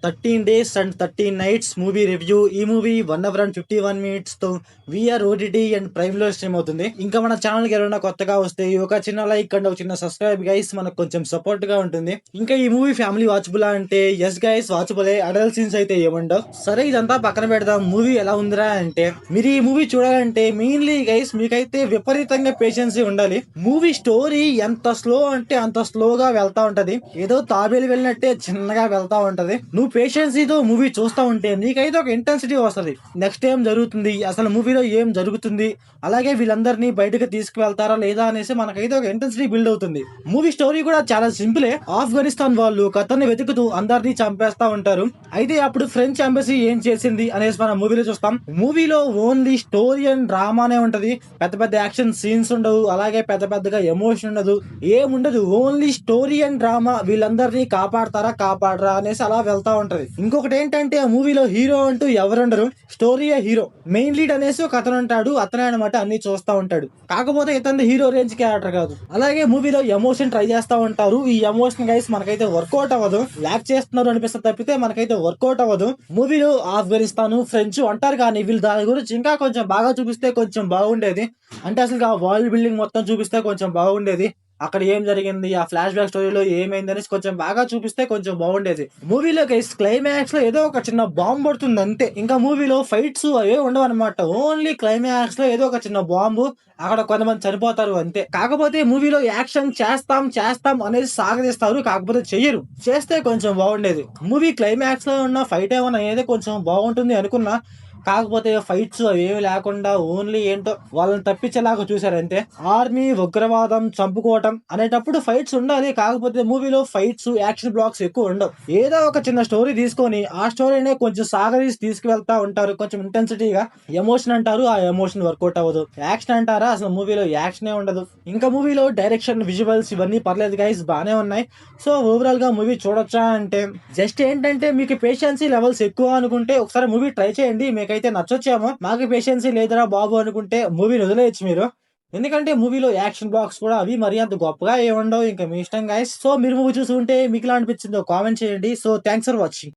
13 days and 13 nights movie review. ఈ movie 1 hour and 51 minutes తో VR OTT and prime లో stream అవుతుంది. ఇంకా మన ఛానల్ కి ఎవరైనా కొత్తగా వస్తే ఒక చిన్న లైక్ అండ్ ఒక చిన్న సబ్స్క్రైబ్ గైస్, మనకు కొంచెం సపోర్ట్ గా ఉంటుంది. ఇంకా ఈ మూవీ ఫ్యామిలీ వాచబుల్ అంటే ఎస్ గైస్ వాచబులే, అడల్ట్ సీన్స్ అయితే ఏముండవు. సరే ఇదంతా పక్కన పెడదాం. మూవీ ఎలా ఉందిరా అంటే, మీరు ఈ మూవీ చూడాలంటే మెయిన్లీ గైస్ మీకైతే విపరీతంగా పేషెన్స్ ఉండాలి. మూవీ స్టోరీ ఎంత స్లో అంటే అంత స్లోగా వెళ్తా ఉంటది, ఏదో తాబేలు వెళ్ళినట్టే చిన్నగా వెళ్తా ఉంటది. నువ్వు పేషెన్సీతో మూవీ చూస్తా ఉంటే నీకైతే ఒక ఇంటెన్సిటీ వస్తుంది. నెక్స్ట్ ఏం జరుగుతుంది, అసలు మూవీలో ఏం జరుగుతుంది, అలాగే వీళ్ళందరినీ బయటకు తీసుకువెళ్తారా లేదా అనేసి మనకైతే ఒక ఇంటెన్సిటీ బిల్డ్ అవుతుంది. మూవీ స్టోరీ కూడా చాలా సింపులే. ఆఫ్ఘనిస్తాన్ వాళ్ళు కథని వెతుకుతూ అందరినీ చంపేస్తా ఉంటారు. అయితే అప్పుడు ఫ్రెంచ్ ఎంబసీ ఏం చేసింది అనేసి మనం మూవీలో చూస్తాం. మూవీలో ఓన్లీ స్టోరీ అండ్ డ్రామానే ఉంటది. పెద్ద పెద్ద యాక్షన్ సీన్స్ ఉండవు, అలాగే పెద్ద పెద్దగా ఎమోషన్ ఉండదు, ఏముండదు. Only story and drama. వీళ్ళందరినీ కాపాడరా అనేసి అలా వెళ్తా ఉంటది. ఇంకొకటి ఏంటంటే ఆ మూవీలో హీరో అంటూ ఎవరుండరు, స్టోరీయే హీరో. మెయిన్ లీడ్ అనేసి ఒక అతను ఉంటాడు, అతనే అనమాట అన్ని చూస్తా ఉంటాడు. కాకపోతే ఇతను హీరో రేంజ్ క్యారెక్టర్ కాదు. అలాగే మూవీలో ఎమోషన్ ట్రై చేస్తా ఉంటారు. ఈ ఎమోషన్ గైస్ మనకైతే వర్కౌట్ అవ్వదు. యాక్ట్ చేస్తున్నారు అనిపిస్తే తప్పితే మనకైతే వర్కౌట్ అవ్వదు. మూవీలో ఆఫ్ఘనిస్తాన్ ఫ్రెంచ్ అంటారు కానీ వీళ్ళు దాని గురించి ఇంకా కొంచెం బాగా చూపిస్తే కొంచెం బాగుండేది. అంటే అసలు ఆ వరల్డ్ బిల్డింగ్ మొత్తం చూపిస్తే కొంచెం బాగుండేది. అక్కడ ఏం జరిగింది, ఆ ఫ్లాష్ బ్యాక్ స్టోరీలో ఏమైంది అనేసి కొంచెం బాగా చూపిస్తే కొంచెం బాగుండేది. మూవీలో క్లైమాక్స్ లో ఏదో ఒక చిన్న బాంబు పడుతుంది అంతే. ఇంకా మూవీలో ఫైట్స్ అవే ఉండవు అనమాట. ఓన్లీ క్లైమాక్స్ లో ఏదో ఒక చిన్న బాంబు, అక్కడ కొంతమంది చనిపోతారు అంతే. కాకపోతే మూవీలో యాక్షన్ చేస్తాం అనేది సాగదీస్తారు, కాకపోతే చెయ్యరు. చేస్తే కొంచెం బాగుండేది. మూవీ క్లైమాక్స్ లో ఉన్న ఫైట్ ఏమన్నా అనేది కొంచెం బాగుంటుంది అనుకున్నా, కాకపోతే ఫైట్స్ అవేమి లేకుండా ఓన్లీ ఏంటో వాళ్ళని తప్పించేలాగా చూసారంతే. ఆర్మీ ఉగ్రవాదం చంపుకోవటం అనేటప్పుడు ఫైట్స్ ఉండాలి, కాకపోతే మూవీలో ఫైట్స్ యాక్షన్ బ్లాక్స్ ఎక్కువ ఉండవు. ఏదో ఒక చిన్న స్టోరీ తీసుకొని ఆ స్టోరీనే కొంచెం సాగదీసి తీసుకువెళ్తా ఉంటారు, కొంచెం ఇంటెన్సిటీగా. ఎమోషన్ అంటారు, ఆ ఎమోషన్ వర్కౌట్ అవ్వదు. యాక్షన్ అంటారా, అసలు మూవీలో యాక్షనే ఉండదు. ఇంకా మూవీలో డైరెక్షన్, విజువల్స్ ఇవన్నీ పర్లేదు గైస్, బానే ఉన్నాయి. సో ఓవరాల్ గా మూవీ చూడొచ్చా అంటే, జస్ట్ ఏంటంటే మీకు పేషెన్సీ లెవెల్స్ ఎక్కువ అనుకుంటే ఒకసారి మూవీ ట్రై చేయండి. మీకైతే నచ్చొచ్చేమో. మాకు పేషెన్సీ లేదురా బాబు అనుకుంటే మూవీని వదిలేయచ్చు మీరు. ఎందుకంటే మూవీలో యాక్షన్ బ్లాక్స్ కూడా అవి మరీ అంత గొప్పగా ఏముండవు. ఇంకా మీ ఇష్టం గైస్. సో మీరు మూవీ చూసి ఉంటే మీకు ఎలా అనిపించిందో కామెంట్ చేయండి. So thanks for watching.